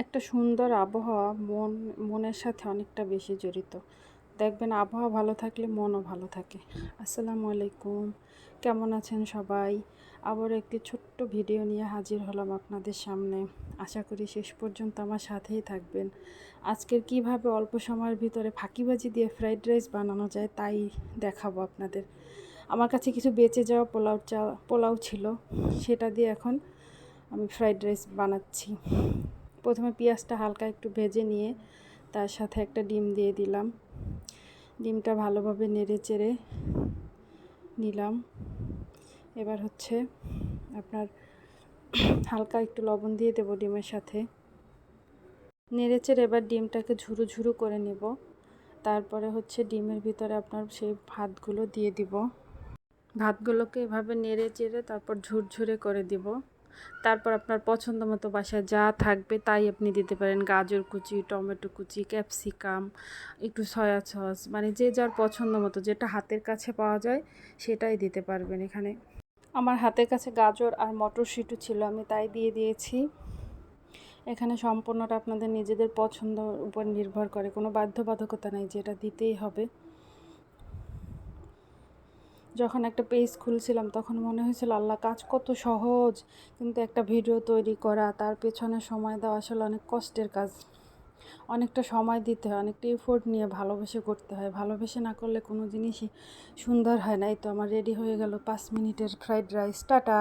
একটা সুন্দর আবহাওয়া মনের সাথে অনেকটা বেশি জড়িত। দেখবেন আবহাওয়া ভালো থাকলে মনও ভালো থাকে। আসসালামু আলাইকুম, কেমন আছেন সবাই? আবার একটি ছোট্ট ভিডিও নিয়ে হাজির হলাম আপনাদের সামনে। আশা করি শেষ পর্যন্ত আমার সাথেই থাকবেন। আজকের কিভাবে অল্প সময়ের ভিতরে ফাঁকিবাজি দিয়ে ফ্রাইড রাইস বানানো যায় তাই দেখাবো আপনাদের। আমার কাছে কিছু বেঁচে যাওয়া পোলাও ছিল, সেটা দিয়ে এখন আমি ফ্রাইড রাইস বানাচ্ছি। প্রথমে পেঁয়াজটা হালকা একটু ভেজে নিয়ে তার সাথে একটা ডিম দিয়ে দিলাম। ডিমটা ভালোভাবে নেড়ে চেড়ে নিলাম। এবার হচ্ছে আপনার হালকা একটু লবণ দিয়ে দেবো ডিমের সাথে। নেড়ে চেড়ে এবার ডিমটাকে ঝুরু ঝুরু করে নেব। তারপরে হচ্ছে ডিমের ভিতরে আপনার সেই ভাতগুলো দিয়ে দিব। ভাতগুলোকে এভাবে নেড়ে চেড়ে তারপর ঝুরঝুরে করে দিব। তারপর আপনার পছন্দ মতো বাসায় যা থাকবে তাই আপনি দিতে পারেন। গাজর কুচি, টমেটো কুচি, ক্যাপসিকাম, একটু সয়া সস, মানে যে যার পছন্দ মতো যেটা হাতের কাছে পাওয়া যায় সেটাই দিতে পারবেন। এখানে আমার হাতের কাছে গাজর আর মটরশুঁটি ছিল, আমি তাই দিয়ে দিয়েছি। এখানে সম্পূর্ণটা আপনাদের নিজেদের পছন্দের উপর নির্ভর করে, কোনো বাধ্যবাধকতা নেই যেটা দিতেই হবে। যখন একটা পেজ খুলছিলাম তখন মনে হয়েছিল আল্লাহ, কাজ কত সহজ, কিন্তু একটা ভিডিও তৈরি করা, তার পেছনে সময় দেওয়া আসলে অনেক কষ্টের কাজ। অনেকটা সময় দিতে হয়, অনেকটা এফোর্ট নিয়ে ভালোবেসে করতে হয়। ভালোবেসে না করলে কোনো জিনিসই সুন্দর হয় না। এই তো আমার রেডি হয়ে গেল 5 মিনিটের ফ্রাইড রাইস। টাটা।